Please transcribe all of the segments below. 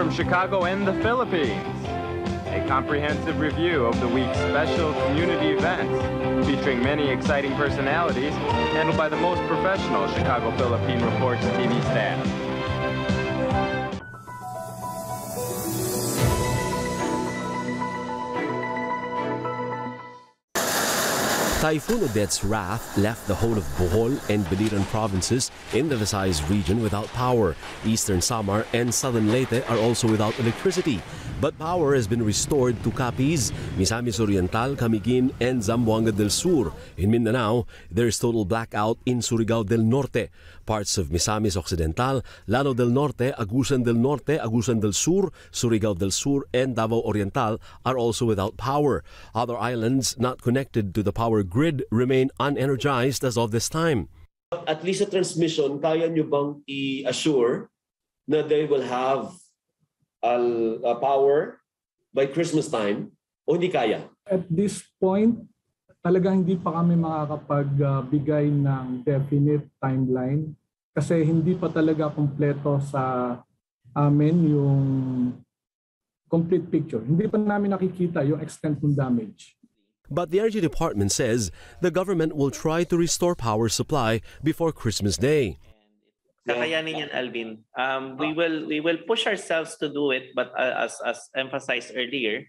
from Chicago and the Philippines. A comprehensive review of the week's special community events, featuring many exciting personalities, handled by the most professional Chicago Philippine Reports TV staff. Typhoon Odette's wrath left the whole of Bohol and Biliran provinces in the Visayas region without power. Eastern Samar and Southern Leyte are also without electricity. But power has been restored to Capiz, Misamis Oriental, Camiguin, and Zamboanga del Sur. In Mindanao, there is total blackout in Surigao del Norte. Parts of Misamis Occidental, Llano del Norte, Agusan del Norte, Agusan del Sur, Surigao del Sur, and Davao Oriental are also without power. Other islands not connected to the power grid remain unenergized as of this time. At least sa transmission, kaya nyo bang i-assure na they will have power by Christmas time o hindi kaya? At this point, talagang hindi pa kami makakapagbigay ng definite timeline kasi hindi pa talaga kompleto sa amin yung complete picture. Hindi pa namin nakikita yung extent ng damage. But the Energy Department says the government will try to restore power supply before Christmas Day. Kakayanin yan, Alvin. We will push ourselves to do it, but as emphasized earlier,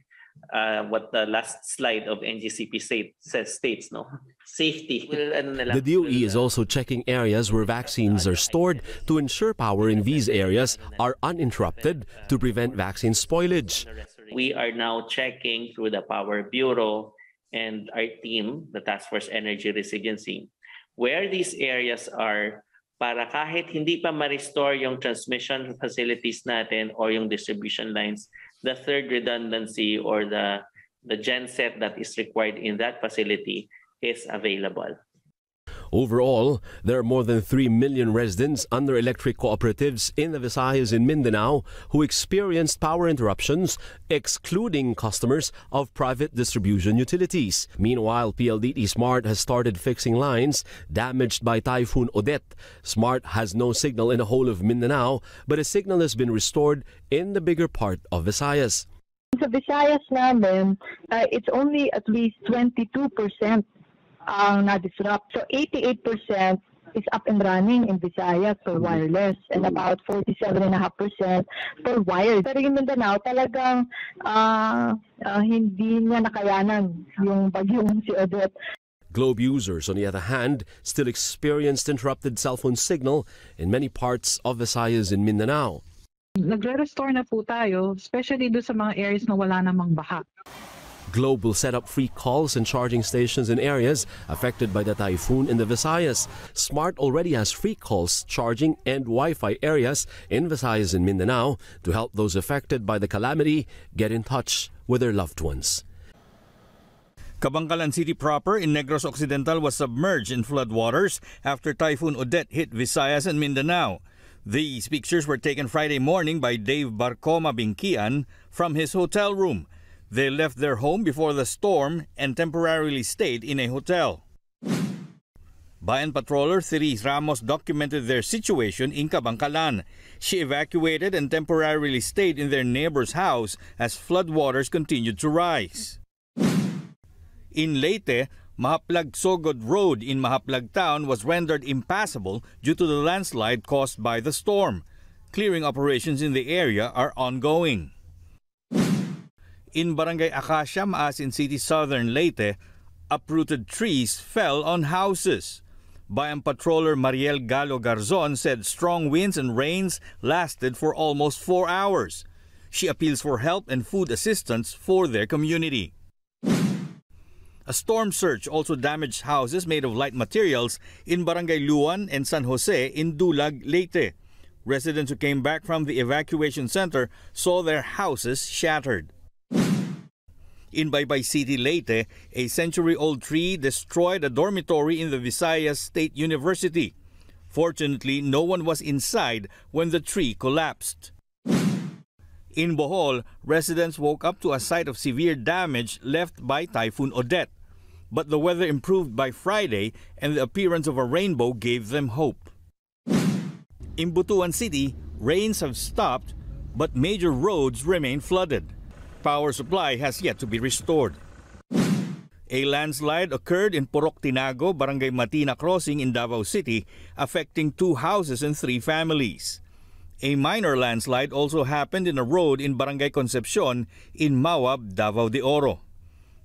what the last slide of NGCP states, no? Safety. The DOE is also checking areas where vaccines are stored to ensure power in these areas are uninterrupted to prevent vaccine spoilage. We are now checking through the Power Bureau and our team, the Task Force Energy Resiliency, where these areas are para kahit hindi pa ma-restore yung transmission facilities natin or yung distribution lines, the third redundancy or the genset that is required in that facility is available. Overall, there are more than 3 million residents under electric cooperatives in the Visayas and Mindanao who experienced power interruptions, excluding customers of private distribution utilities. Meanwhile, PLDT Smart has started fixing lines damaged by Typhoon Odette. Smart has no signal in the whole of Mindanao, but a signal has been restored in the bigger part of Visayas. Sa Visayas namin, it's only at least 22% ang na-disrupt. So 88% is up and running in Visayas for wireless and about 47.5% for wired. Pero yung Mindanao talagang hindi niya nakayanan yung bagyong si Odette. Globe users, on the other hand, still experienced interrupted cell phone signal in many parts of Visayas and Mindanao. Nagre-restore na po tayo, especially doon sa mga areas na wala namang baha. Globe will set up free calls and charging stations in areas affected by the typhoon in the Visayas. Smart already has free calls, charging, and Wi-Fi areas in Visayas and Mindanao to help those affected by the calamity get in touch with their loved ones. Kabangkalan City proper in Negros Occidental was submerged in floodwaters after Typhoon Odette hit Visayas and Mindanao. These pictures were taken Friday morning by Dave Barcoma Bingkian from his hotel room. They left their home before the storm and temporarily stayed in a hotel. Bayan Patroller Therese Ramos documented their situation in Kabangkalan. She evacuated and temporarily stayed in their neighbor's house as floodwaters continued to rise. In Leyte, Mahaplag Sogod Road in Mahaplag Town was rendered impassable due to the landslide caused by the storm. Clearing operations in the area are ongoing. In Barangay Acacia, Maasin City, Southern Leyte, uprooted trees fell on houses. Bayan Patroller Mariel Galo Garzon said strong winds and rains lasted for almost 4 hours. She appeals for help and food assistance for their community. A storm surge also damaged houses made of light materials in Barangay Luan and San Jose in Dulag, Leyte. Residents who came back from the evacuation center saw their houses shattered. In Baybay City, Leyte, a century-old tree destroyed a dormitory in the Visayas State University. Fortunately, no one was inside when the tree collapsed. In Bohol, residents woke up to a sight of severe damage left by Typhoon Odette. But the weather improved by Friday and the appearance of a rainbow gave them hope. In Butuan City, rains have stopped, but major roads remain flooded. Power supply has yet to be restored. A landslide occurred in Purok Tinago, Barangay Matina Crossing in Davao City, affecting 2 houses and 3 families. A minor landslide also happened in a road in Barangay Concepcion in Mawab, Davao de Oro.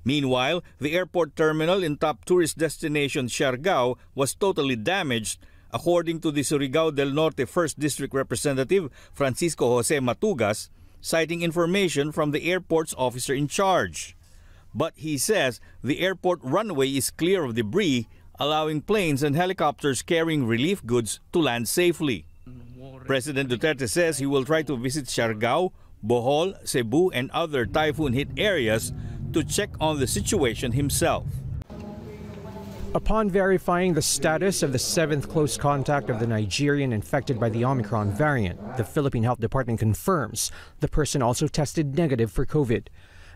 Meanwhile, the airport terminal in top tourist destination Siargao was totally damaged, according to the Surigao del Norte 1st District Representative Francisco Jose Matugas, citing information from the airport's officer in charge. But he says the airport runway is clear of debris, allowing planes and helicopters carrying relief goods to land safely. President Duterte says he will try to visit Siargao, Bohol, Cebu, and other typhoon-hit areas to check on the situation himself. Upon verifying the status of the 7th close contact of the Nigerian infected by the Omicron variant, the Philippine Health Department confirms the person also tested negative for COVID.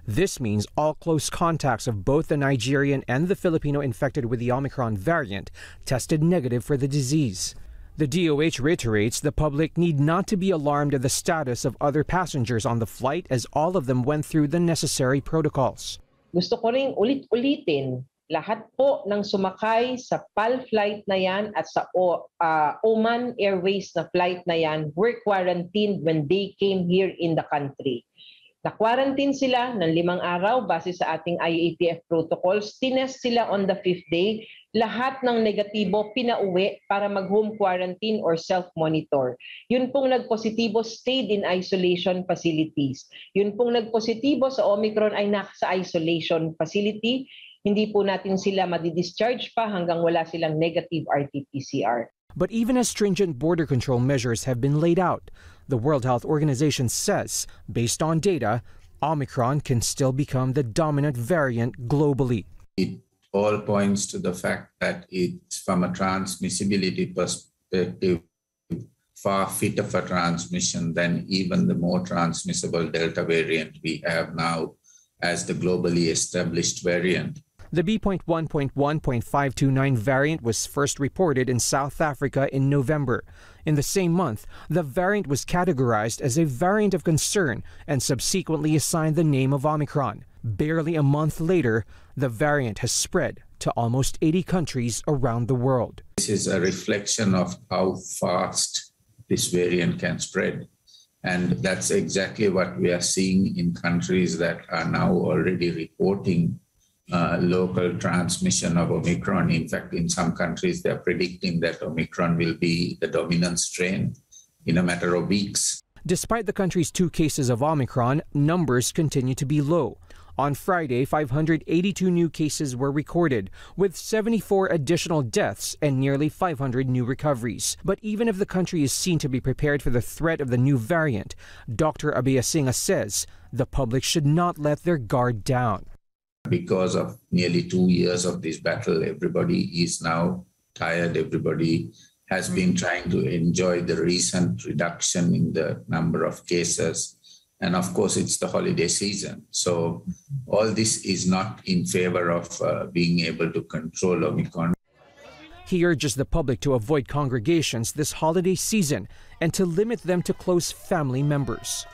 This means all close contacts of both the Nigerian and the Filipino infected with the Omicron variant tested negative for the disease. The DOH reiterates the public need not to be alarmed at the status of other passengers on the flight, as all of them went through the necessary protocols. Gusto ko ring ulit-ulitin, lahat po ng sumakay sa PAL flight na yan at sa Oman Airways na flight na yan were quarantined when they came here in the country. Na-quarantine sila ng 5 araw base sa ating IATF protocols. Tinest sila on the 5th day. Lahat ng negatibo pinauwi para mag-home quarantine or self-monitor. Yun pong nagpositibo stayed in isolation facilities. Yun pong nagpositibo sa Omicron ay nasa isolation facility. Hindi po natin sila madi-discharge pa hanggang wala silang negative RT-PCR. But even as stringent border control measures have been laid out, the World Health Organization says, based on data, Omicron can still become the dominant variant globally. It all points to the fact that it's, from a transmissibility perspective, far fitter for transmission than even the more transmissible Delta variant we have now as the globally established variant. The B.1.1.529 variant was first reported in South Africa in November. In the same month, the variant was categorized as a variant of concern and subsequently assigned the name of Omicron. Barely a month later, the variant has spread to almost 80 countries around the world. This is a reflection of how fast this variant can spread. And that's exactly what we are seeing in countries that are now already reporting local transmission of Omicron. In fact, in some countries, they're predicting that Omicron will be the dominant strain in a matter of weeks. Despite the country's 2 cases of Omicron, numbers continue to be low. On Friday, 582 new cases were recorded, with 74 additional deaths and nearly 500 new recoveries. But even if the country is seen to be prepared for the threat of the new variant, Dr. Abeyasinga says the public should not let their guard down. Because of nearly 2 years of this battle, everybody is now tired. Everybody has been trying to enjoy the recent reduction in the number of cases. And of course, it's the holiday season. So all this is not in favor of being able to control Omicron. He urges the public to avoid congregations this holiday season and to limit them to close family members.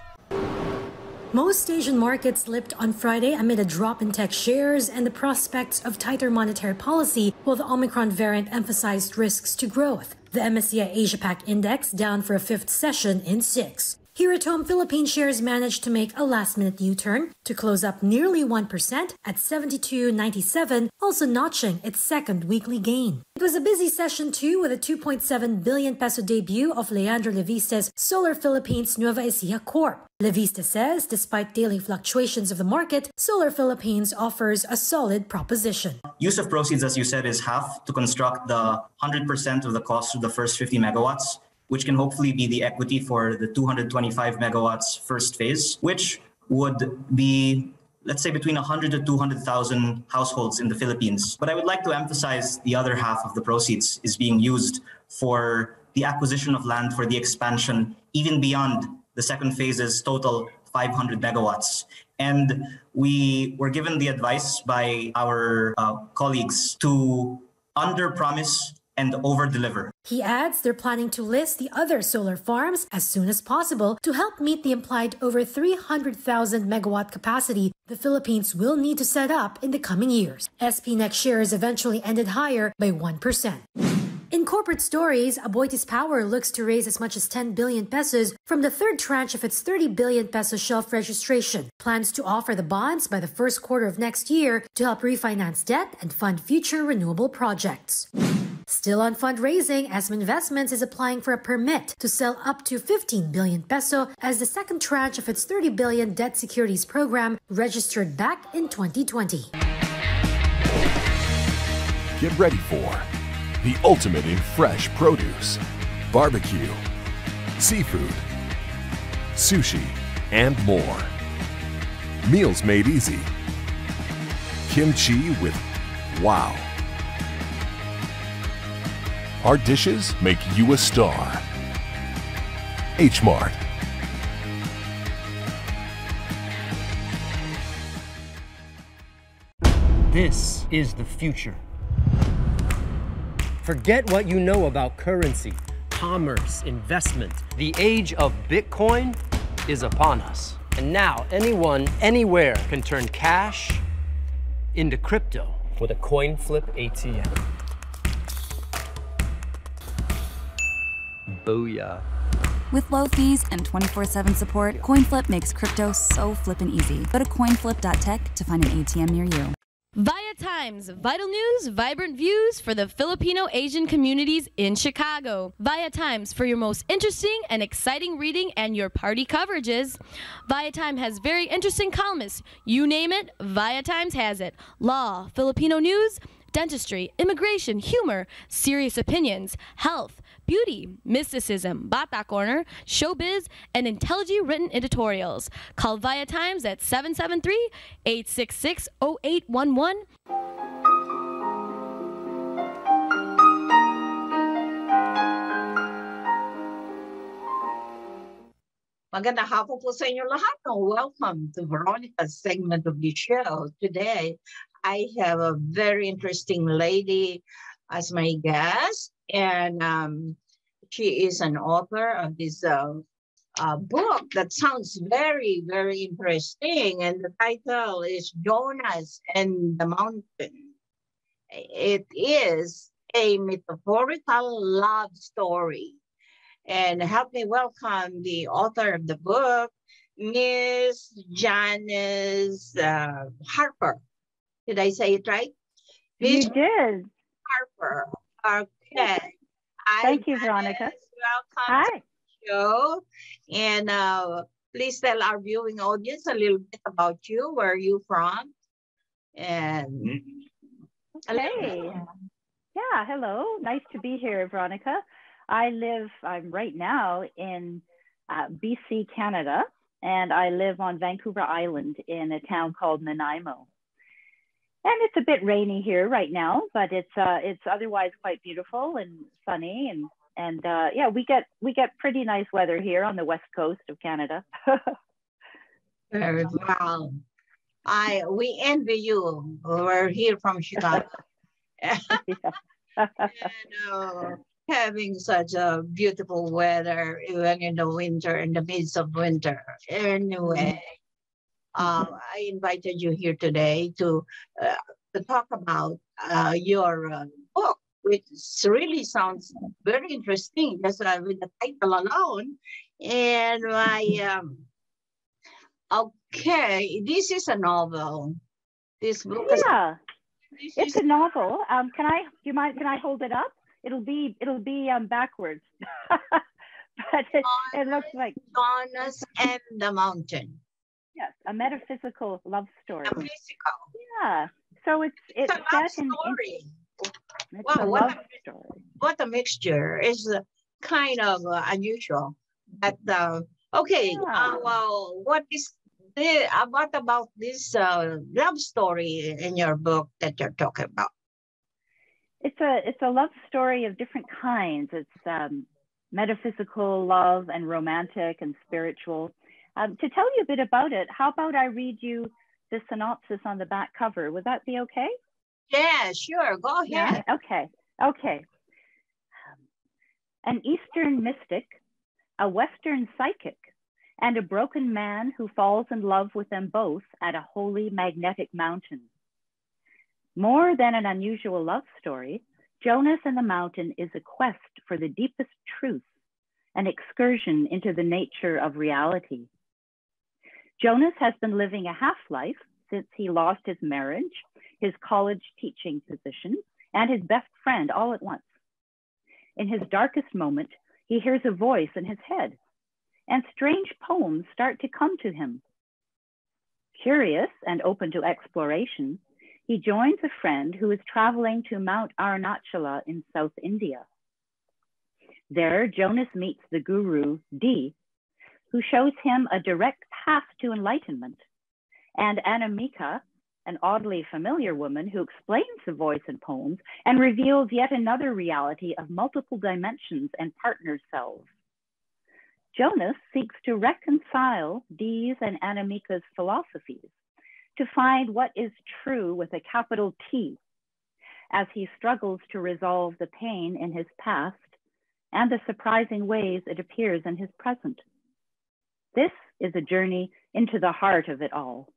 Most Asian markets slipped on Friday amid a drop in tech shares and the prospects of tighter monetary policy, while the Omicron variant emphasized risks to growth. The MSCI Asia Pac Index down for a 5th session in 6. Here at home, Philippine shares managed to make a last-minute U-turn to close up nearly 1% at 72.97, also notching its 2nd weekly gain. It was a busy session too, with a 2.7 billion peso debut of Leandro Levista's Solar Philippines Nueva Ecija Corp. Levista says despite daily fluctuations of the market, Solar Philippines offers a solid proposition. Use of proceeds, as you said, is half to construct the 100% of the cost of the first 50 megawatts, which can hopefully be the equity for the 225 megawatts first phase, which would be, let's say, between 100 to 200,000 households in the Philippines. But I would like to emphasize the other half of the proceeds is being used for the acquisition of land for the expansion, even beyond the second phase's total 500 megawatts. And we were given the advice by our colleagues to under-promise and over-deliver. He adds they're planning to list the other solar farms as soon as possible to help meet the implied over 300,000 megawatt capacity the Philippines will need to set up in the coming years. SPNex shares eventually ended higher by 1%. In corporate stories, Aboitiz Power looks to raise as much as 10 billion pesos from the third tranche of its 30 billion peso shelf registration. Plans to offer the bonds by the first quarter of next year to help refinance debt and fund future renewable projects. Still on fundraising, SM Investments is applying for a permit to sell up to 15 billion peso as the second tranche of its 30 billion debt securities program registered back in 2020. Get ready for the ultimate in fresh produce, barbecue, seafood, sushi, and more. Meals made easy. Kimchi with wow. Our dishes make you a star. H-Mart. This is the future. Forget what you know about currency, commerce, investment. The age of Bitcoin is upon us. And now anyone, anywhere can turn cash into crypto with a coin flip ATM. Booyah. With low fees and 24/7 support, CoinFlip makes crypto so flippin' easy. Go to coinflip.tech to find an ATM near you. ViaTimes, vital news, vibrant views for the Filipino Asian communities in Chicago. ViaTimes for your most interesting and exciting reading and your party coverages. ViaTimes has very interesting columnists. You name it, ViaTimes has it. Law, Filipino news, dentistry, immigration, humor, serious opinions, health, beauty, mysticism, Bata Corner, showbiz, and intelligently written editorials. Call ViaTimes at 773-866-0811. Magandang hapon po sa inyo lahat. Welcome to Veronica's segment of the show. Today, I have a very interesting lady as my guest, and she is an author of this book that sounds very, very interesting, and the title is Jonas and the Mountain. It is a metaphorical love story. And help me welcome the author of the book, Miss Janis Harper. Did I say it right? You did. Harper. Okay. Thank you, Veronica. Welcome to the show. And please tell our viewing audience a little bit about you. Where are you from? And hey. Yeah, hello. Nice to be here, Veronica. I'm right now in BC, Canada, and I live on Vancouver Island in a town called Nanaimo. And it's a bit rainy here right now, but it's otherwise quite beautiful and sunny, and yeah, we get pretty nice weather here on the west coast of Canada. Very well. We envy you. We're here from Chicago. And, having such a beautiful weather even in the winter, in the midst of winter. Anyway. I invited you here today to talk about your book, which really sounds very interesting, just with the title alone. And okay, this is a novel. This book is it's a novel. Can I hold it up? It'll be backwards. But it looks like Jonas and the Mountain. Yes, a metaphysical love story. Metaphysical. Yeah. So it's a love story. What a mixture. It's kind of unusual. But okay. Well, what about this love story in your book that you're talking about? It's a love story of different kinds. It's metaphysical love and romantic and spiritual. To tell you a bit about it, how about I read you the synopsis on the back cover? Would that be okay? Yeah, sure. Go ahead. Yeah, okay. an Eastern mystic, a Western psychic, and a broken man who falls in love with them both at a holy magnetic mountain. More than an unusual love story, Jonas and the Mountain is a quest for the deepest truth, an excursion into the nature of reality. Jonas has been living a half-life since he lost his marriage, his college teaching position, and his best friend all at once. In his darkest moment, he hears a voice in his head, and strange poems start to come to him. Curious and open to exploration, he joins a friend who is traveling to Mount Arunachala in South India. There, Jonas meets the guru, D, who shows him a direct path to enlightenment, and Anamika, an oddly familiar woman who explains the voice in poems and reveals yet another reality of multiple dimensions and partner selves. Jonas seeks to reconcile Dee's and Anamika's philosophies, to find what is true with a capital T, as he struggles to resolve the pain in his past and the surprising ways it appears in his present. This is a journey into the heart of it all.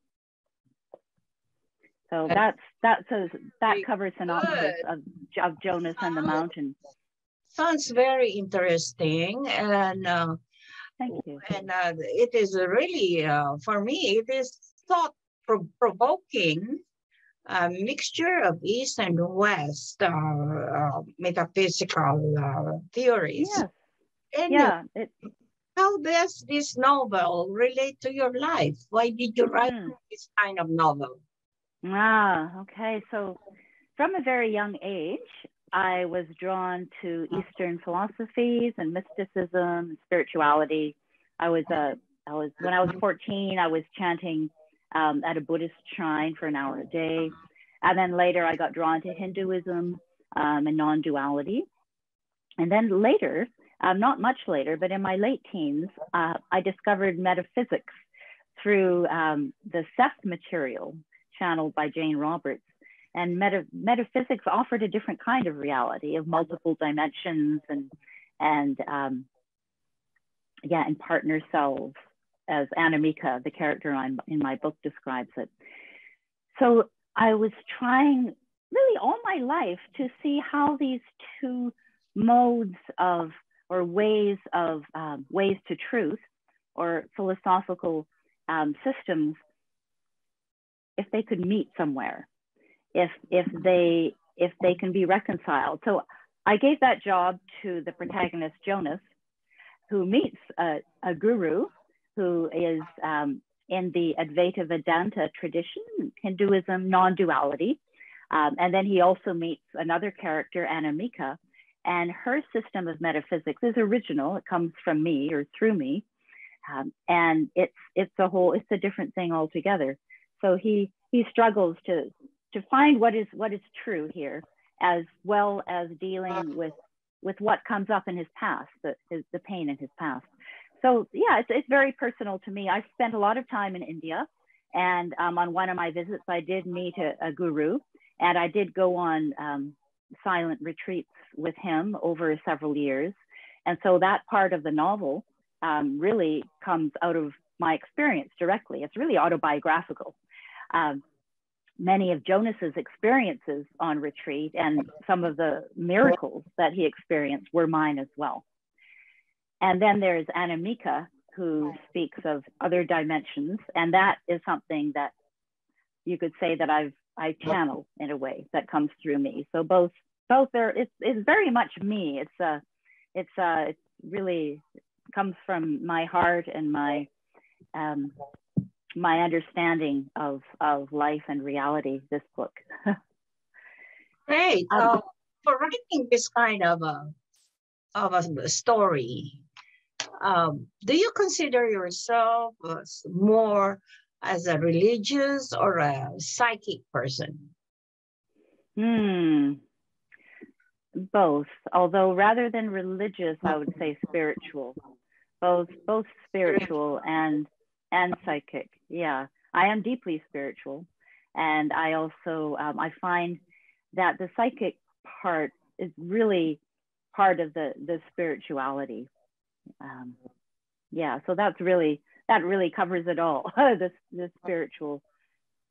So that covers synopsis of Jonas and the Mountain. Sounds very interesting, and thank you. And it is really, for me, it is thought-provoking mixture of East and West metaphysical theories. Yes. And yeah. How does this novel relate to your life? Why did you write this kind of novel? Okay. So from a very young age, I was drawn to Eastern philosophies and mysticism and spirituality. When I was 14, I was chanting at a Buddhist shrine for an hour a day. And then later I got drawn to Hinduism and non-duality. And then later, not much later, but in my late teens, I discovered metaphysics through the Seth material channeled by Jane Roberts. And metaphysics offered a different kind of reality of multiple dimensions and partner selves, as Anamika, the character in my book, describes it. So I was trying really all my life to see how these two modes of, or ways to truth, or philosophical systems, if they could meet somewhere, if they can be reconciled. So I gave that job to the protagonist, Jonas, who meets a guru who is in the Advaita Vedanta tradition, Hinduism, non-duality. And then he also meets another character, Anamika, and her system of metaphysics is original. It comes from me or through me. And it's a different thing altogether. So he struggles to find what is true here, as well as dealing with what comes up in his past, the pain in his past. So yeah, it's very personal to me. I spent a lot of time in India, and on one of my visits, I did meet a guru, and I did go on silent retreats with him over several years. And so that part of the novel really comes out of my experience directly. It's really autobiographical. Many of Jonas's experiences on retreat and some of the miracles that he experienced were mine as well. And then there's Anamika, who speaks of other dimensions, and that is something that you could say that I channel in a way that comes through me. So both are. It's very much me. It really comes from my heart and my my understanding of life and reality. This book. Great. For writing this kind of a story, do you consider yourself more as a religious or a psychic person? Both. Although rather than religious, I would say spiritual. Both spiritual and psychic. Yeah, I am deeply spiritual, and I also I find that the psychic part is really part of the spirituality. Yeah, so that really covers it all. the spiritual,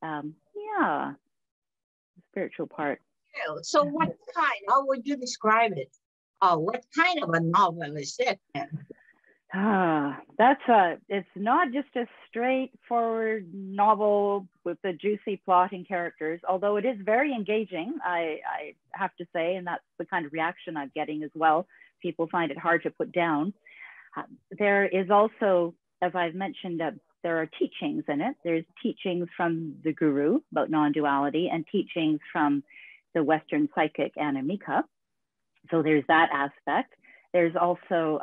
yeah, the spiritual part. So what kind? How would you describe it? What kind of a novel is it? It's not just a straightforward novel with a juicy plot and characters, although it is very engaging, I have to say, and that's the kind of reaction I'm getting as well. People find it hard to put down. There is also, as I've mentioned, there are teachings in it. There's teachings from the guru about non-duality and teachings from the Western psychic Anamika. So there's that aspect. There's also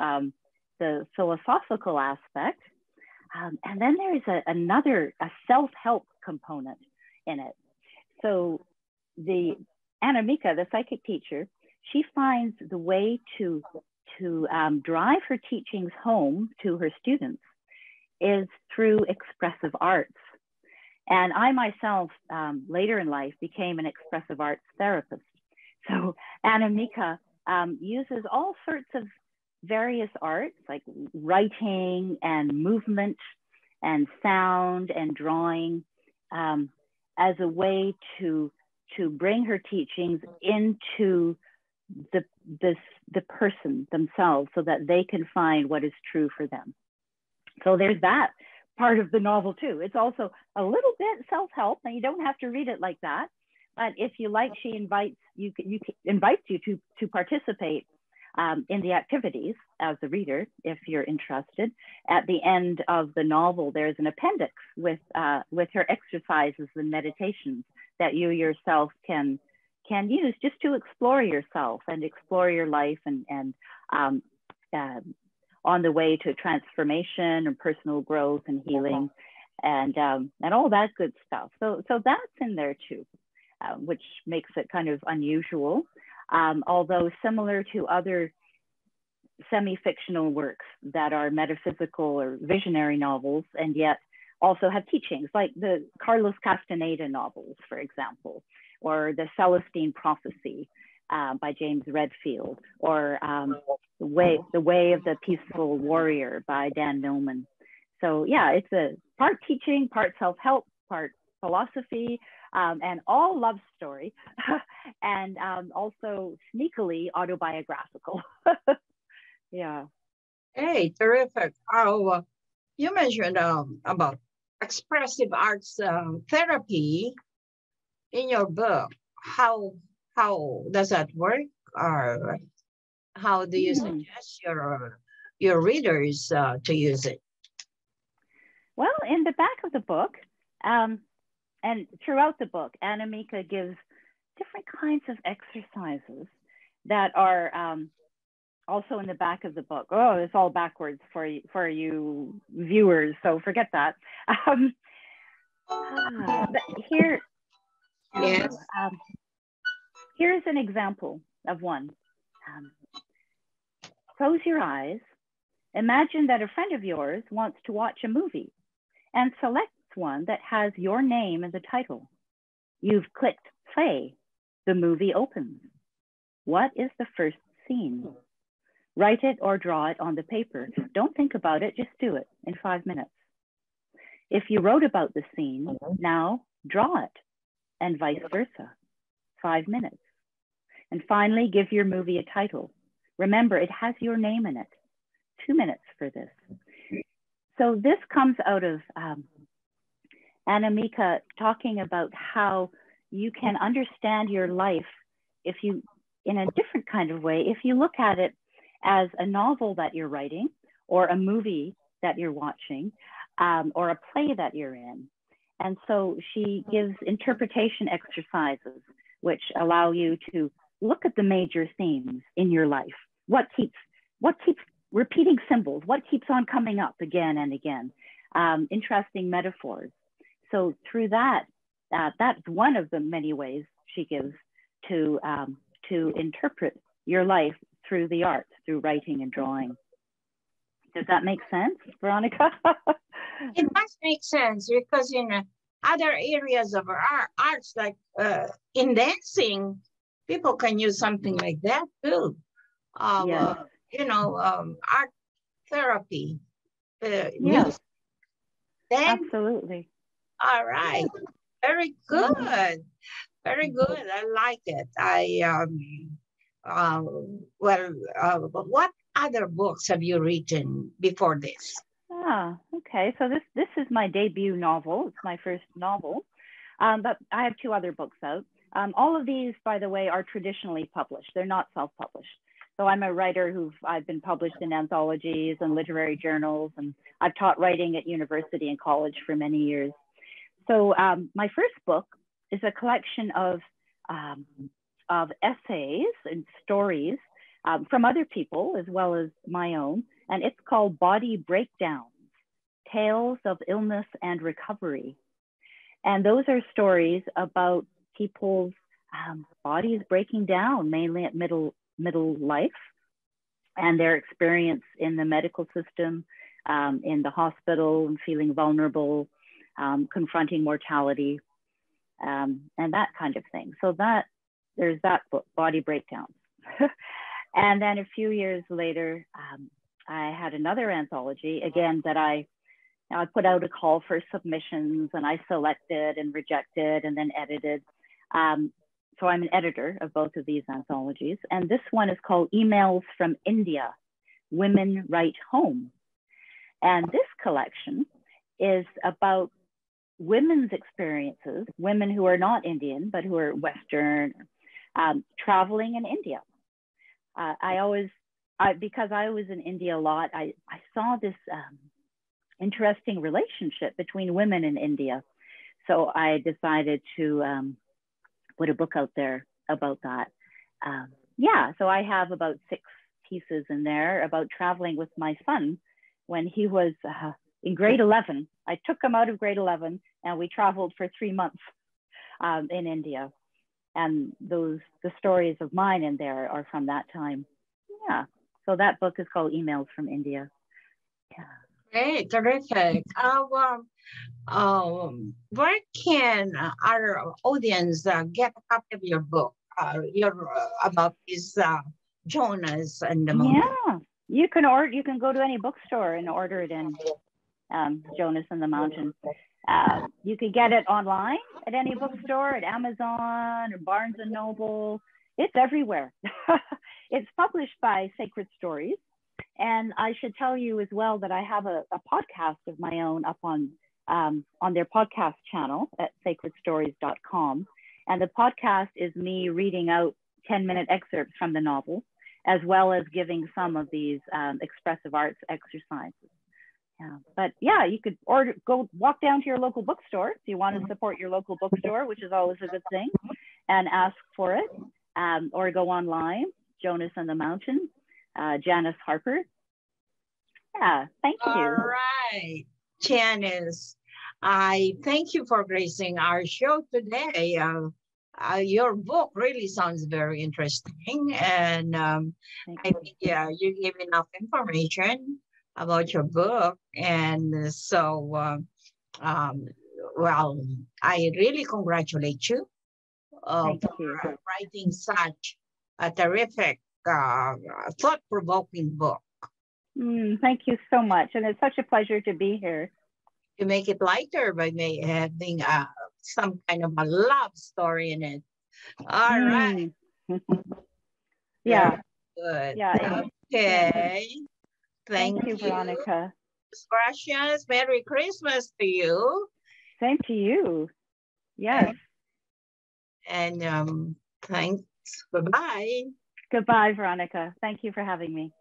the philosophical aspect. And then there's a self-help component in it. So the Anamika, the psychic teacher, she finds the way to drive her teachings home to her students is through expressive arts. And I myself, later in life, became an expressive arts therapist. So Anamika uses all sorts of various arts like writing and movement and sound and drawing as a way to bring her teachings into the person themselves so that they can find what is true for them. So there's that part of the novel too. It's also a little bit self-help, and you don't have to read it like that. But if you like, she invites you to participate in the activities as a reader, if you're interested. At the end of the novel, there's an appendix with her exercises and meditations that you yourself can use just to explore yourself and explore your life and on the way to transformation and personal growth and healing and all that good stuff. So that's in there too, which makes it kind of unusual, although similar to other semi-fictional works that are metaphysical or visionary novels and yet also have teachings, like the Carlos Castaneda novels, for example, or the Celestine Prophecy by James Redfield, or the Way of the Peaceful Warrior by Dan Millman. So yeah, it's a part teaching, part self-help, part philosophy, and all love story, and also sneakily autobiographical. Yeah. Hey, terrific. You mentioned about expressive arts therapy in your book. How does that work? Or how do you suggest your readers to use it? Well, in the back of the book, and throughout the book, Anamika gives different kinds of exercises that are also in the back of the book. Oh, it's all backwards for you viewers, so forget that. Here, yes. Here's an example of one. Close your eyes. Imagine that a friend of yours wants to watch a movie and selects one that has your name in the title. You've clicked play. The movie opens. What is the first scene? Write it or draw it on the paper. Don't think about it, just do it in 5 minutes. If you wrote about the scene, now draw it, and vice versa. 5 minutes. And finally, give your movie a title. Remember, it has your name in it. 2 minutes for this. So this comes out of Anamika talking about how you can understand your life if you, in a different kind of way, if you look at it as a novel that you're writing, or a movie that you're watching, or a play that you're in. And so she gives interpretation exercises, which allow you to look at the major themes in your life. What keeps repeating symbols? What keeps on coming up again and again? Interesting metaphors. So through that, that's one of the many ways she gives to interpret your life through the arts, through writing and drawing. Does that make sense, Veronica? It must make sense, because in other areas of our arts, like in dancing, people can use something like that too. of, Yes. art therapy. Yes, Music. Then, absolutely. all right. Very good. Very good. I like it. But what other books have you written before this? Okay. So this is my debut novel. It's my first novel. But I have 2 other books out. All of these, by the way, are traditionally published. They're not self-published. So I'm a writer I've been published in anthologies and literary journals, and I've taught writing at university and college for many years. So my first book is a collection of essays and stories from other people as well as my own, and it's called Body Breakdowns, Tales of Illness and Recovery. And those are stories about people's bodies breaking down, mainly at middle life, and their experience in the medical system, in the hospital, and feeling vulnerable, confronting mortality, and that kind of thing. So there's that book, Body Breakdowns. And then a few years later, I had another anthology, again, that I put out a call for submissions, and I selected and rejected and then edited. So I'm an editor of both of these anthologies. And this one is called Emails from India, Women Write Home. And this collection is about women's experiences, women who are not Indian, but who are Western, traveling in India. Because I was in India a lot, I saw this interesting relationship between women in India. So I decided to put a book out there about that. So I have about 6 pieces in there about traveling with my son when he was in grade 11. I took him out of grade 11 and we traveled for 3 months in India. And the stories of mine in there are from that time. Yeah, so that book is called Emails from India. Yeah. Great, terrific. Where can our audience get a copy of your book? About this Jonas and the Moon. Yeah, you can go to any bookstore and order it in Jonas and the Mountain. You can get it online at any bookstore, at Amazon or Barnes and Noble. It's everywhere. It's published by Sacred Stories. And I should tell you as well that I have a podcast of my own up on their podcast channel at sacredstories.com. And the podcast is me reading out 10-minute excerpts from the novel, as well as giving some of these expressive arts exercises. But yeah, you could go walk down to your local bookstore if you want to support your local bookstore, which is always a good thing, and ask for it, or go online, Jonas and the Mountain, Janis Harper. Yeah, thank you. All right, Janis, I thank you for gracing our show today. Your book really sounds very interesting, and I think you gave enough information about your book, and so well, I really congratulate you for writing such a terrific, thought-provoking book. Thank you so much, and it's such a pleasure to be here. You make it lighter by having some kind of a love story in it. All right. Yeah. Good. Yeah. Okay. Thank you, Veronica. Gracias. Merry Christmas to you. Same to you. Yes. And thanks. Bye-bye. Goodbye, Veronica. Thank you for having me.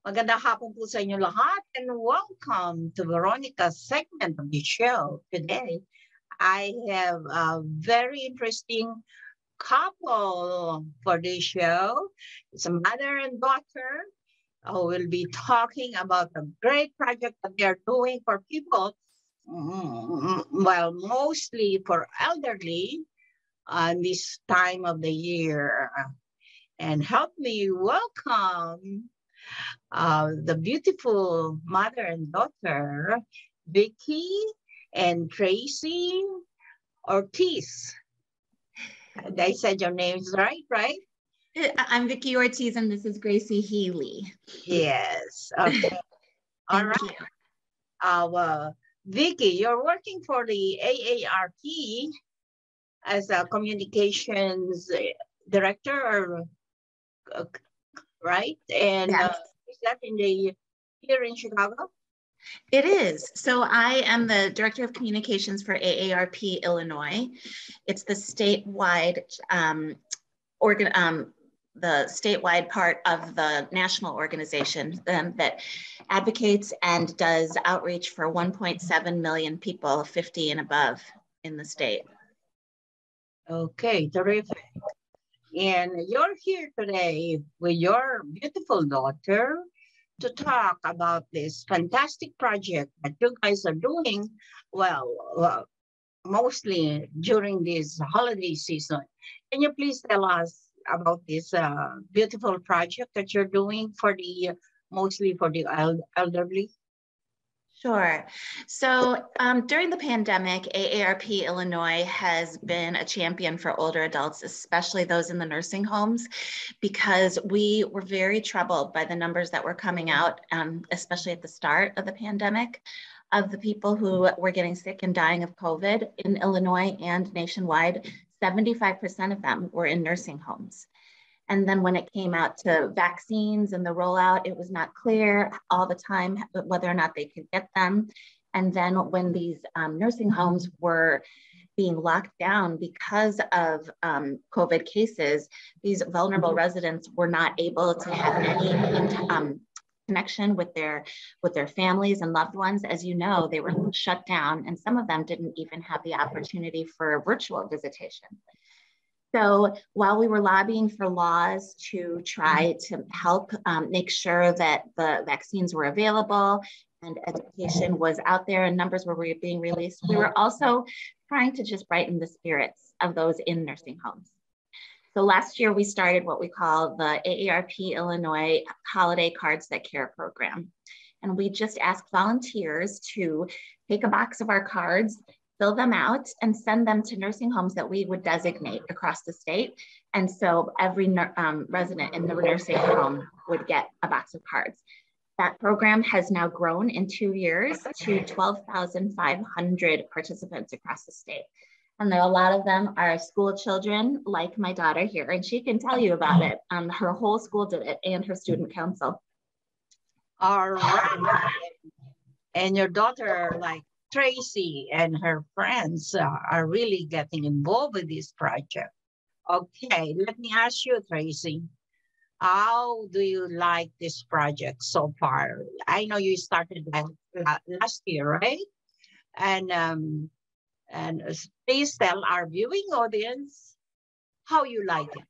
Magandang hapon po sa inyo lahat, and welcome to Veronica's segment of the show. Today, I have a very interesting couple for this show. It's a mother and daughter who will be talking about a great project that they're doing for people, well, mostly for elderly this time of the year. And help me welcome the beautiful mother and daughter, Vicky and Tracy Ortiz. I said your names right? I'm Vicky Ortiz and this is Gracie Healy. Yes. Okay. All right. Vicky, you're working for the AARP as a communications director, right? And yes. Is that here in Chicago? It is. So I am the Director of Communications for AARP Illinois. It's the statewide the statewide part of the national organization that advocates and does outreach for 1.7 million people 50 and above in the state. Okay, terrific. And you're here today with your beautiful daughter to talk about this fantastic project that you guys are doing, well, mostly during this holiday season. Can you please tell us about this beautiful project that you're doing for mostly for the elderly? Sure. So during the pandemic, AARP Illinois has been a champion for older adults, especially those in the nursing homes, because we were very troubled by the numbers that were coming out, especially at the start of the pandemic, of the people who were getting sick and dying of COVID in Illinois and nationwide. 75% of them were in nursing homes. And then when it came out to vaccines and the rollout, it was not clear all the time whether or not they could get them. And then when these nursing homes were being locked down because of COVID cases, these vulnerable residents were not able to have any connection with their families and loved ones. As you know, they were shut down and some of them didn't even have the opportunity for virtual visitation. So while we were lobbying for laws to try to help make sure that the vaccines were available and education was out there and numbers were being released, we were also trying to just brighten the spirits of those in nursing homes. So last year we started what we call the AARP Illinois Holiday Cards That Care program. And we just asked volunteers to take a box of our cards, fill them out and send them to nursing homes that we would designate across the state. And so every resident in the nursing home would get a box of cards. That program has now grown in 2 years to 12,500 participants across the state. And there, a lot of them are school children like my daughter here, and she can tell you about it. Her whole school did it and her student council. All right. And your daughter, like Tracy and her friends are really getting involved with this project. Okay, let me ask you, Tracy, how do you like this project so far? I know you started last year, right? And please tell our viewing audience how you like it.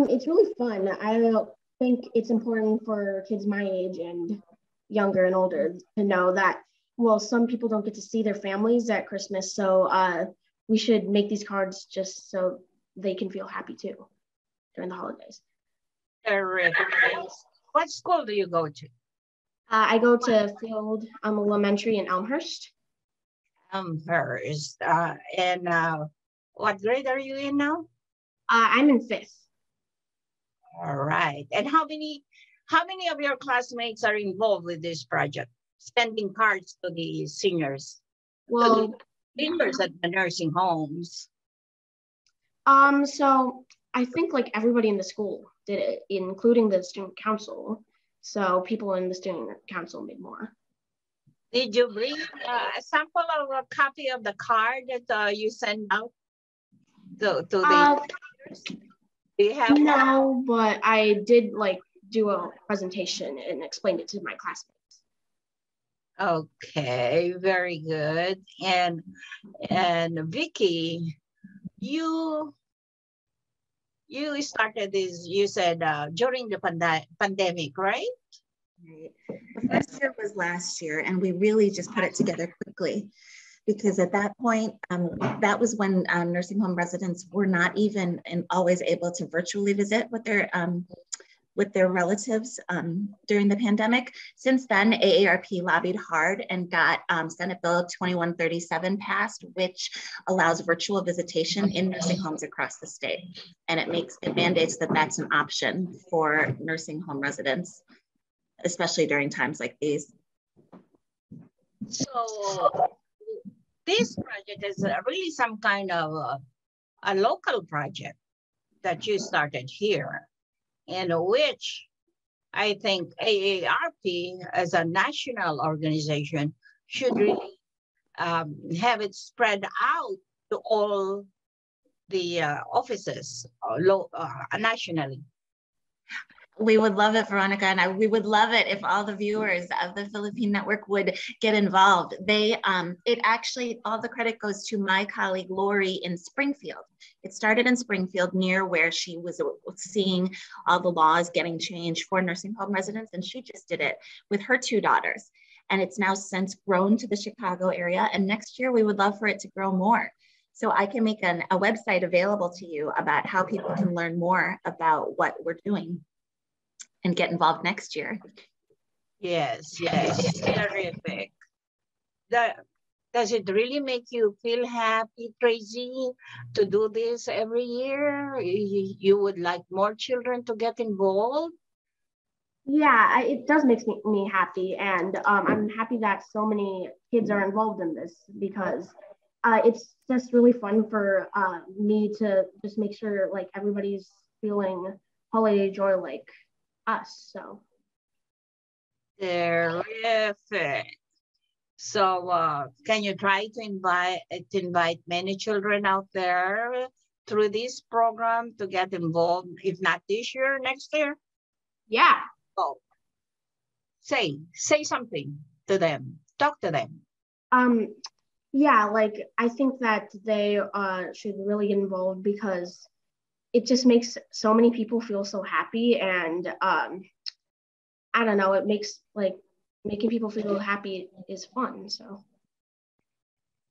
It's really fun. I think it's important for kids my age and younger and older to know that, well, some people don't get to see their families at Christmas, so we should make these cards just so they can feel happy too during the holidays. Terrific. What school do you go to? I go to Field Elementary in Elmhurst. Elmhurst. And what grade are you in now? I'm in 5th. All right. And how many of your classmates are involved with this project? Sending cards to the seniors, well, to the seniors at the nursing homes. So I think like everybody in the school did it, including the student council. So people in the student council made more. Did you bring a sample of a copy of the card that you sent out to the seniors? Do you have no, but I did like do a presentation and explained it to my classmates. Okay, very good. And Vicky, you you started this, you said, during the pandemic, right? Right. The first year was last year, and we really just put it together quickly, because at that point, that was when nursing home residents were not even always able to virtually visit with their relatives during the pandemic. Since then, AARP lobbied hard and got Senate Bill 2137 passed, which allows virtual visitation in nursing homes across the state. And it mandates that that's an option for nursing home residents, especially during times like these. So this project is really some kind of a local project that you started here, in which I think AARP as a national organization should really have it spread out to all the offices nationally. We would love it, Veronica, and we would love it if all the viewers of the Philippine Network would get involved. All the credit goes to my colleague Lori in Springfield. It started in Springfield, near where she was seeing all the laws getting changed for nursing home residents, and she just did it with her 2 daughters. And it's now since grown to the Chicago area, and next year we would love for it to grow more. So I can make a website available to you about how people can learn more about what we're doing and get involved next year. Yes, terrific. Does it really make you feel happy, Tracy, to do this every year? You would like more children to get involved? Yeah, it does make me happy, and I'm happy that so many kids are involved in this, because it's just really fun for me to just make sure like everybody's feeling holiday joy like us. So terrific. So can you try to invite many children out there through this program to get involved, if not this year, next year? Yeah. Oh, say something to them. Talk to them. Yeah, like I think that they should really get involved, because it just makes so many people feel so happy, and I don't know, it makes like making people feel happy is fun. So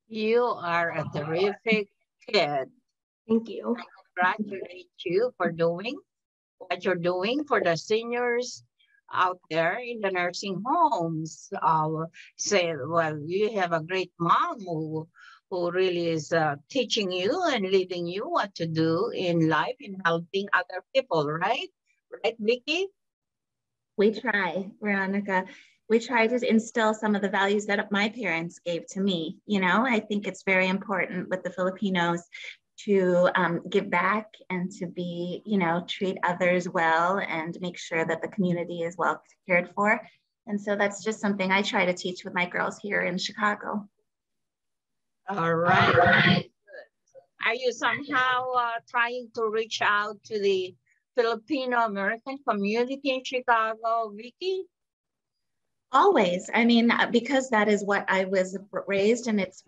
you are a terrific kid. Thank you. I congratulate you for doing what you're doing for the seniors out there in the nursing homes. You have a great mom who really is teaching you and leading you what to do in life in helping other people, right? Right, Vicky? We try, Veronica. We try to instill some of the values that my parents gave to me. You know, I think it's very important with the Filipinos to give back and to be, treat others well and make sure that the community is well cared for. And so that's just something I try to teach with my girls here in Chicago. All right. Are you somehow trying to reach out to the Filipino American community in Chicago, Vicky? Always. I mean, because that is what I was raised, and it's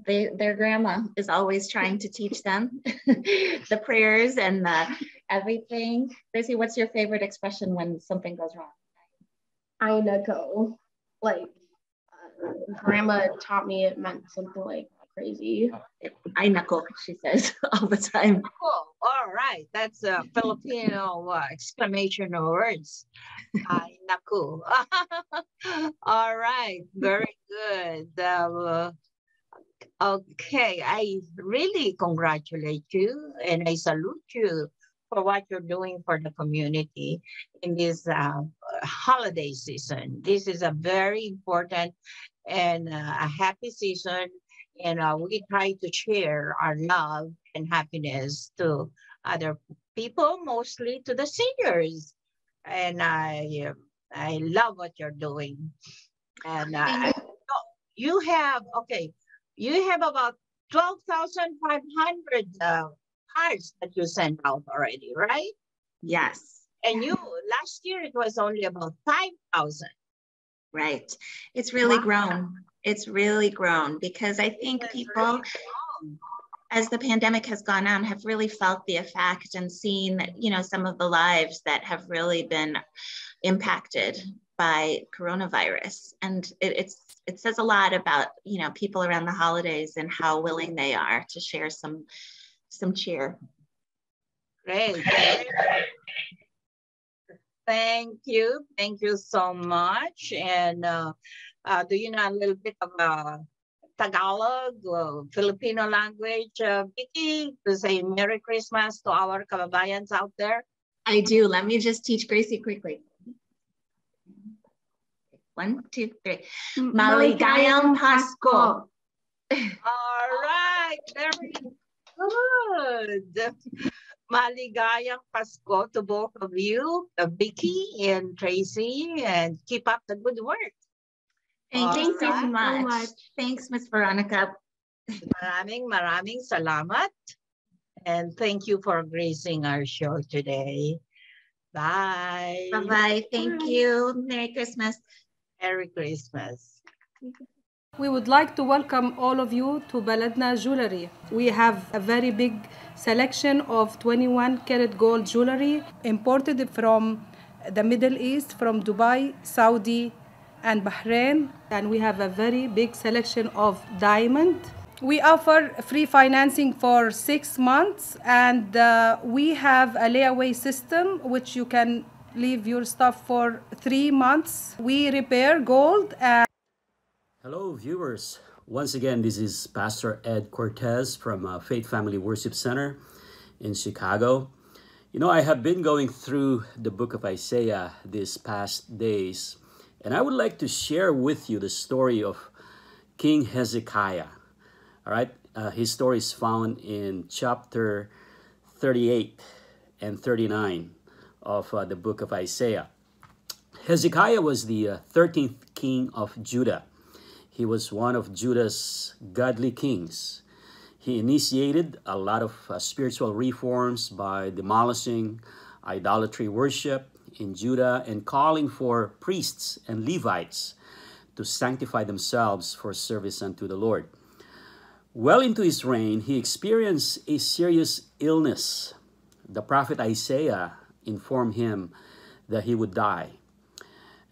their grandma is always trying to teach them the prayers and everything. Gracie, what's your favorite expression when something goes wrong? I know. Like, grandma taught me it meant something like crazy. I knuckle, she says all the time. Cool. All right. That's a Filipino exclamation words. Ay, naku. All right. Very good. Okay. I really congratulate you and I salute you for what you're doing for the community in this holiday season. This is a very important and a happy season. And we try to share our love and happiness to other people, mostly to the seniors. And I love what you're doing. And you have about 12,500 cards that you sent out already, right? Yes. And last year it was only about 5,000. Right. It's really grown. It's really grown because I think people, as the pandemic has gone on, have really felt the effect and seen, some of the lives that have really been impacted by coronavirus. And it says a lot about, people around the holidays and how willing they are to share some cheer. Great. Thank you so much. And do you know a little bit of Tagalog, Filipino language, Vicky, to say Merry Christmas to our kababayans out there? I do. Let me just teach Gracie quickly. 1, 2, 3. Maligayang Pasko. All right, very good. Maligayang Pasko to both of you, Vicky and Tracy, and keep up the good work. Thank you so much. Thanks, Miss Veronica. Maraming salamat. And thank you for gracing our show today. Bye. Bye-bye. Thank you. Merry Christmas. Merry Christmas. We would like to welcome all of you to Baladna Jewelry. We have a very big selection of 21 karat gold jewelry imported from the Middle East, from Dubai, Saudi, and Bahrain. And we have a very big selection of diamond. We offer free financing for 6 months, and we have a layaway system which you can leave your stuff for 3 months. We repair gold. Hello viewers, once again this is Pastor Ed Cortez from Faith Family Worship Center in Chicago. I have been going through the book of Isaiah these past days, and I would like to share with you the story of King Hezekiah. All right, his story is found in chapter 38 and 39 of the book of Isaiah. Hezekiah was the 13th king of Judah. He was one of Judah's godly kings. He initiated a lot of spiritual reforms by demolishing idolatry worship in Judah and calling for priests and Levites to sanctify themselves for service unto the Lord. Well into his reign, he experienced a serious illness. The prophet Isaiah informed him that he would die.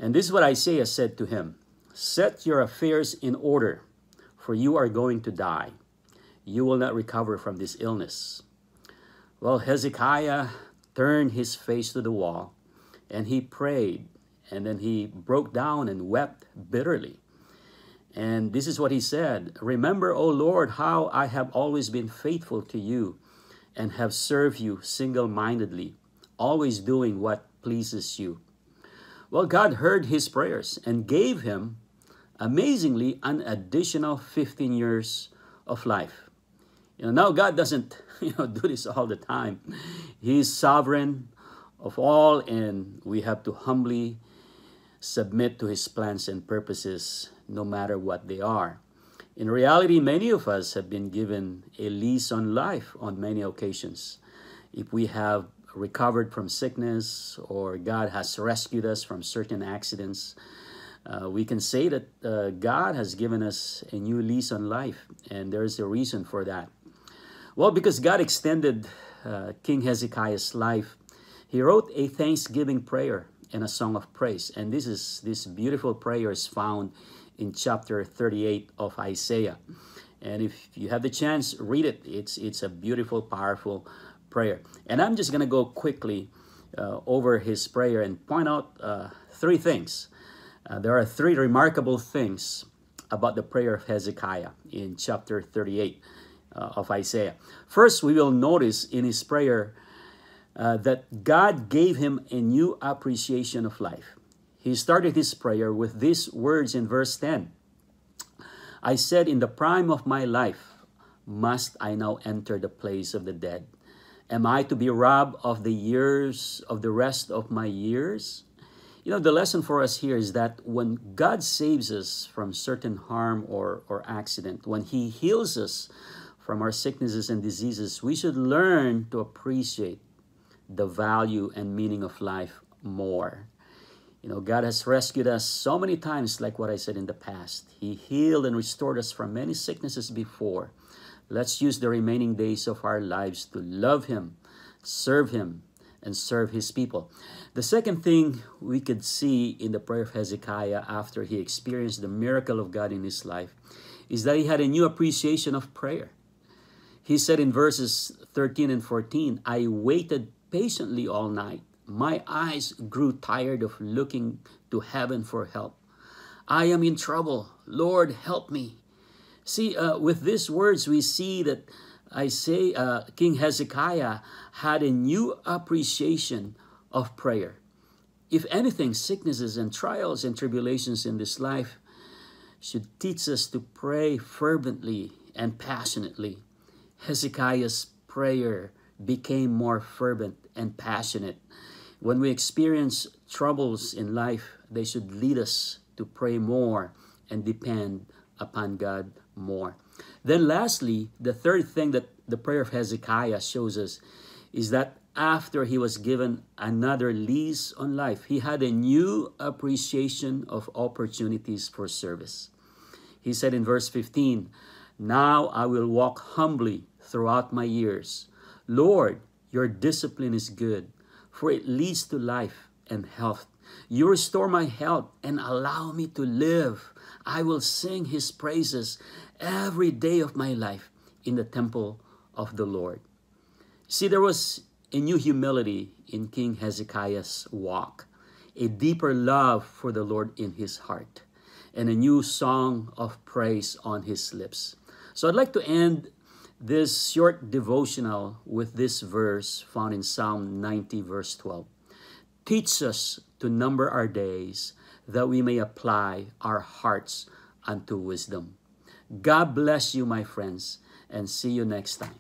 And this is what Isaiah said to him: "Set your affairs in order, for you are going to die. You will not recover from this illness." Well, Hezekiah turned his face to the wall, and he prayed, and then he broke down and wept bitterly. And this is what he said: "Remember, O Lord, how I have always been faithful to you and have served you single-mindedly, always doing what pleases you." Well, God heard his prayers and gave him, amazingly, an additional 15 years of life. Now God doesn't do this all the time. He's sovereign of all, and we have to humbly submit to his plans and purposes, no matter what they are. In reality, many of us have been given a lease on life on many occasions. If we have recovered from sickness, or God has rescued us from certain accidents, we can say that God has given us a new lease on life, and there's a reason for that. Well, because God extended King Hezekiah's life, he wrote a thanksgiving prayer and a song of praise. And this beautiful prayer is found in chapter 38 of Isaiah. And if you have the chance, read it. It's a beautiful, powerful prayer. And I'm just going to go quickly over his prayer and point out 3 things. There are 3 remarkable things about the prayer of Hezekiah in chapter 38 of Isaiah. First, we will notice in his prayer that God gave him a new appreciation of life. He started his prayer with these words in verse 10. "I said, in the prime of my life, must I now enter the place of the dead? Am I to be robbed of the years, of the rest of my years?" The lesson for us here is that when God saves us from certain harm or accident, when he heals us from our sicknesses and diseases, we should learn to appreciate the value and meaning of life more. God has rescued us so many times, like what I said in the past. He healed and restored us from many sicknesses before, Let's use the remaining days of our lives to love Him, and serve His people. The second thing we could see in the prayer of Hezekiah after he experienced the miracle of God in his life is that he had a new appreciation of prayer. He said in verses 13 and 14, I waited patiently all night. My eyes grew tired of looking to heaven for help. I am in trouble. Lord, help me. See, with these words, we see that King Hezekiah had a new appreciation of prayer. If anything, sicknesses and trials and tribulations in this life should teach us to pray fervently and passionately. Hezekiah's prayer became more fervent and passionate. When we experience troubles in life, they should lead us to pray more and depend upon God more. Then lastly, the third thing that the prayer of Hezekiah shows us is that after he was given another lease on life, he had a new appreciation of opportunities for service. He said in verse 15, now I will walk humbly throughout my years. Lord, your discipline is good, for it leads to life and health. You restore my health and allow me to live. I will sing His praises every day of my life in the temple of the Lord. See, there was a new humility in King Hezekiah's walk, a deeper love for the Lord in his heart, and a new song of praise on his lips. So I'd like to end this short devotional with this verse found in Psalm 90, verse 12. Teach us to number our days, that we may apply our hearts unto wisdom. God bless you, my friends, and see you next time.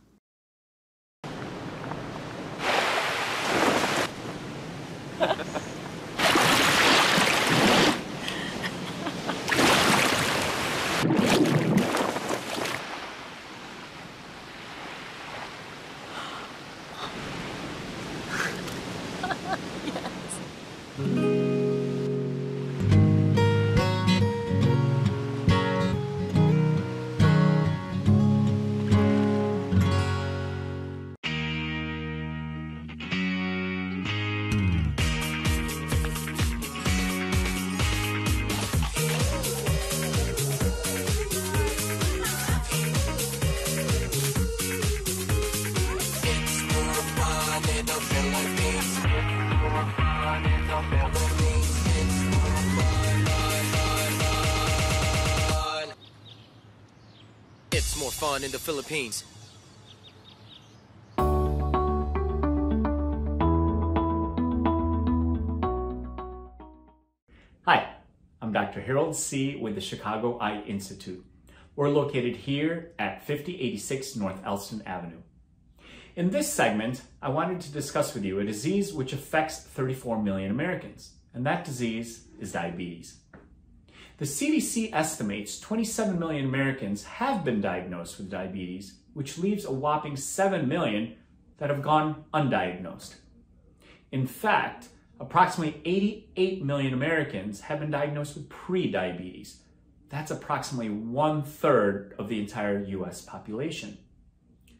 It's more fun in the Philippines. Hi, I'm Dr. Harold C. with the Chicago Eye Institute. We're located here at 5086 North Elston Avenue. In this segment, I wanted to discuss with you a disease which affects 34 million Americans, and that disease is diabetes. The CDC estimates 27 million Americans have been diagnosed with diabetes, which leaves a whopping 7 million that have gone undiagnosed. In fact, approximately 88 million Americans have been diagnosed with pre-diabetes. That's approximately 1/3 of the entire US population.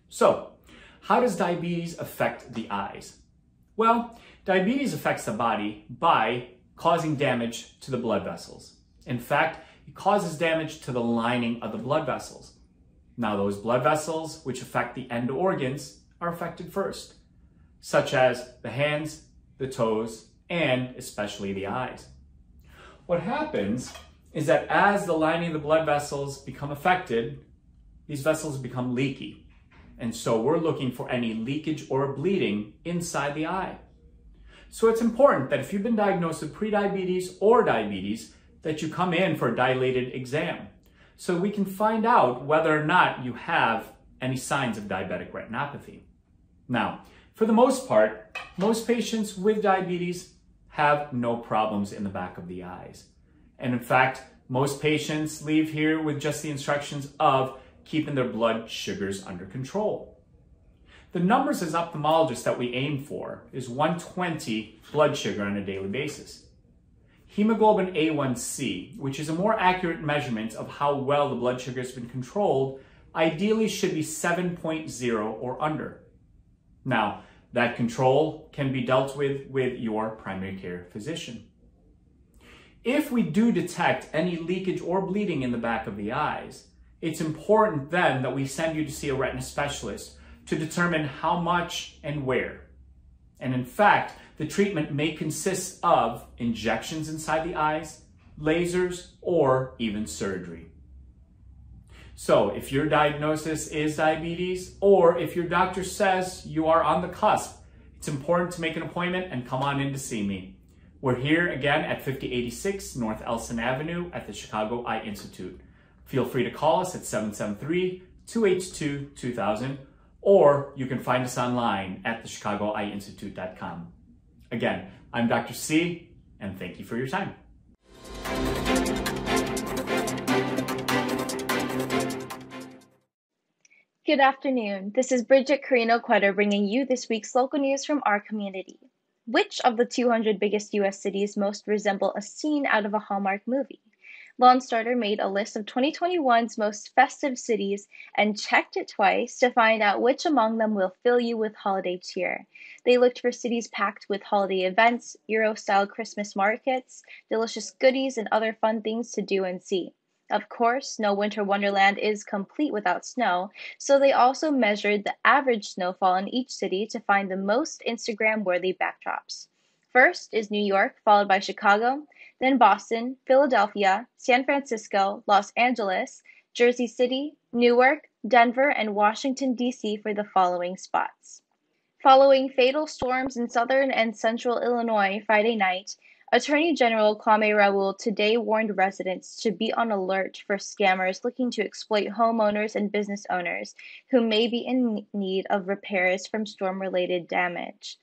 So, how does diabetes affect the eyes? Well, diabetes affects the body by causing damage to the blood vessels. In fact, it causes damage to the lining of the blood vessels. Now, those blood vessels, which affect the end organs, are affected first, such as the hands, the toes, and especially the eyes. What happens is that as the lining of the blood vessels become affected, these vessels become leaky. And so we're looking for any leakage or bleeding inside the eye. So it's important that if you've been diagnosed with prediabetes or diabetes, that you come in for a dilated exam so we can find out whether or not you have any signs of diabetic retinopathy. Now, for the most part, most patients with diabetes have no problems in the back of the eyes. And in fact, most patients leave here with just the instructions of keeping their blood sugars under control. The numbers as ophthalmologists that we aim for is 120 blood sugar on a daily basis. Hemoglobin A1C, which is a more accurate measurement of how well the blood sugar has been controlled, ideally should be 7.0 or under. Now, that control can be dealt with your primary care physician. If we do detect any leakage or bleeding in the back of the eyes, it's important then that we send you to see a retina specialist to determine how much and where. And in fact, the treatment may consist of injections inside the eyes, lasers, or even surgery. So if your diagnosis is diabetes, or if your doctor says you are on the cusp, it's important to make an appointment and come on in to see me. We're here again at 5086 North Elson Avenue at the Chicago Eye Institute. Feel free to call us at 773-282-2000, or you can find us online at thechicagoeyeinstitute.com. Again, I'm Dr. C, and thank you for your time. Good afternoon. This is Brigitte, Carino, Cueter bringing you this week's local news from our community. Which of the 200 biggest U.S. cities most resemble a scene out of a Hallmark movie? Lawn Starter made a list of 2021's most festive cities and checked it twice to find out which among them will fill you with holiday cheer. They looked for cities packed with holiday events, Euro-style Christmas markets, delicious goodies, and other fun things to do and see. Of course, no winter wonderland is complete without snow, so they also measured the average snowfall in each city to find the most Instagram-worthy backdrops. First is New York, followed by Chicago, then Boston, Philadelphia, San Francisco, Los Angeles, Jersey City, Newark, Denver, and Washington, D.C. for the following spots. Following fatal storms in southern and central Illinois Friday night, Attorney General Kwame Raoul today warned residents to be on alert for scammers looking to exploit homeowners and business owners who may be in need of repairs from storm-related damage.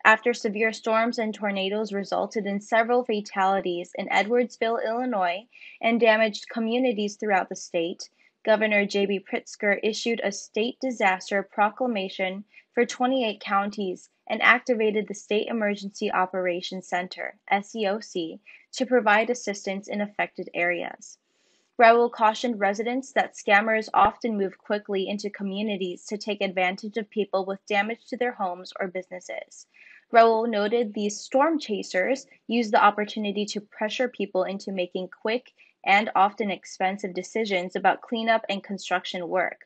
After severe storms and tornadoes resulted in several fatalities in Edwardsville, Illinois, and damaged communities throughout the state, Governor J.B. Pritzker issued a state disaster proclamation for 28 counties and activated the State Emergency Operations Center, SEOC, to provide assistance in affected areas. Raoul cautioned residents that scammers often move quickly into communities to take advantage of people with damage to their homes or businesses. Raoul noted these storm chasers use the opportunity to pressure people into making quick and often expensive decisions about cleanup and construction work.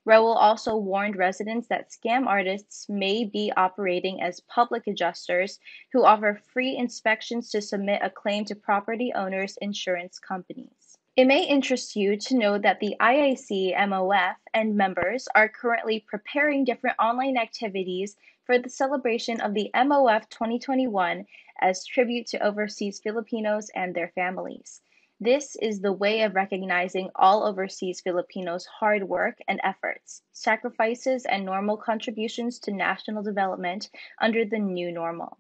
Raoul also warned residents that scam artists may be operating as public adjusters who offer free inspections to submit a claim to property owners' insurance companies. It may interest you to know that the IIC MOF and members are currently preparing different online activities for the celebration of the MOF 2021 as tribute to overseas Filipinos and their families. This is the way of recognizing all overseas Filipinos' hard work and efforts, sacrifices, and normal contributions to national development under the new normal.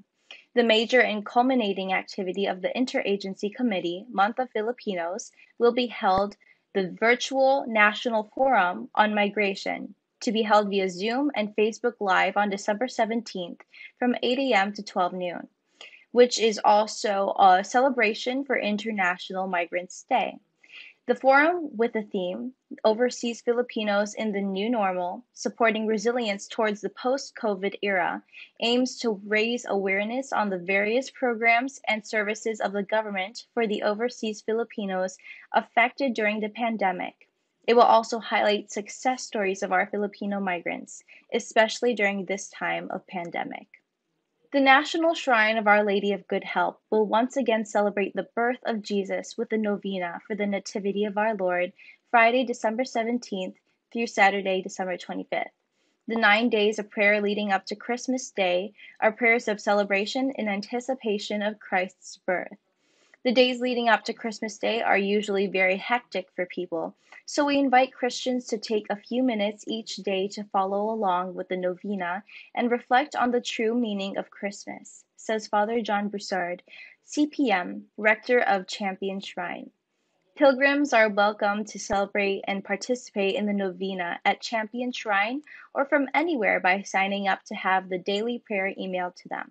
The major and culminating activity of the Interagency Committee, Month of Filipinos, will be held the virtual National Forum on Migration, to be held via Zoom and Facebook Live on December 17th from 8 a.m. to 12 noon. Which is also a celebration for International Migrants' Day. The forum, with the theme, Overseas Filipinos in the New Normal, Supporting Resilience Towards the Post-COVID Era, aims to raise awareness on the various programs and services of the government for the overseas Filipinos affected during the pandemic. It will also highlight success stories of our Filipino migrants, especially during this time of pandemic. The National Shrine of Our Lady of Good Help will once again celebrate the birth of Jesus with the novena for the Nativity of our Lord, Friday, December 17th through Saturday, December 25th. The 9 days of prayer leading up to Christmas Day are prayers of celebration in anticipation of Christ's birth. The days leading up to Christmas Day are usually very hectic for people, so we invite Christians to take a few minutes each day to follow along with the novena and reflect on the true meaning of Christmas, says Father John Broussard, CPM, Rector of Champion Shrine. Pilgrims are welcome to celebrate and participate in the novena at Champion Shrine or from anywhere by signing up to have the daily prayer emailed to them.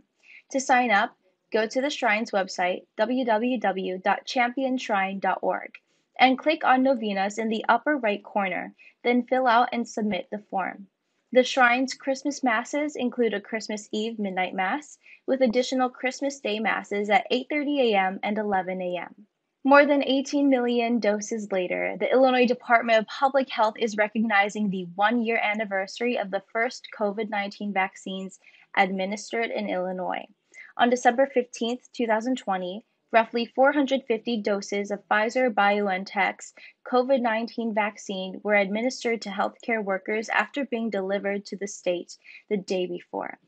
To sign up, go to the Shrine's website, www.championshrine.org, and click on Novenas in the upper right corner, then fill out and submit the form. The Shrine's Christmas Masses include a Christmas Eve midnight Mass, with additional Christmas Day Masses at 8:30 a.m. and 11 a.m. More than 18 million doses later, the Illinois Department of Public Health is recognizing the one-year anniversary of the first COVID-19 vaccines administered in Illinois. On December 15, 2020, roughly 450 doses of Pfizer-BioNTech's COVID-19 vaccine were administered to healthcare workers after being delivered to the state the day before.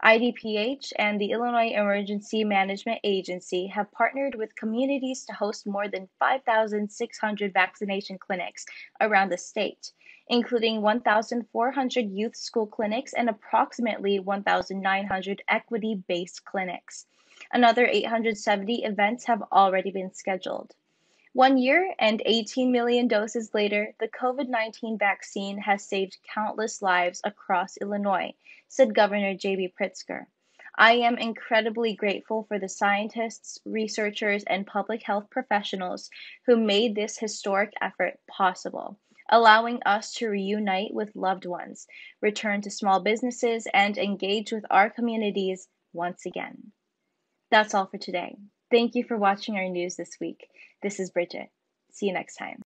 IDPH and the Illinois Emergency Management Agency have partnered with communities to host more than 5,600 vaccination clinics around the state, including 1,400 youth school clinics and approximately 1,900 equity-based clinics. Another 870 events have already been scheduled. 1 year and 18 million doses later, the COVID-19 vaccine has saved countless lives across Illinois, said Governor J.B. Pritzker. I am incredibly grateful for the scientists, researchers, and public health professionals who made this historic effort possible, allowing us to reunite with loved ones, return to small businesses, and engage with our communities once again. That's all for today. Thank you for watching our news this week. This is Brigitte. See you next time.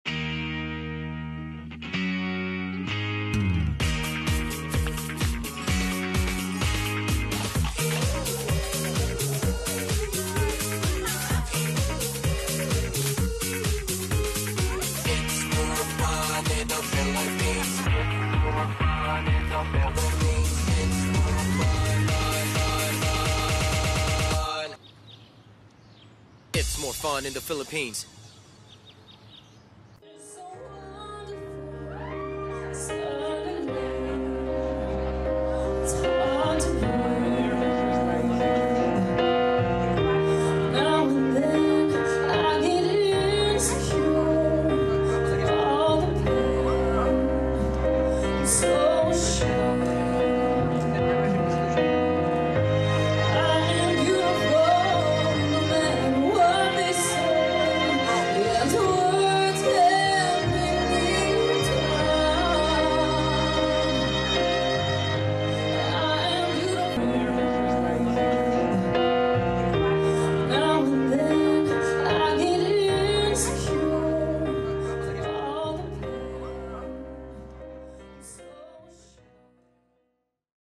It's more fun in the Philippines.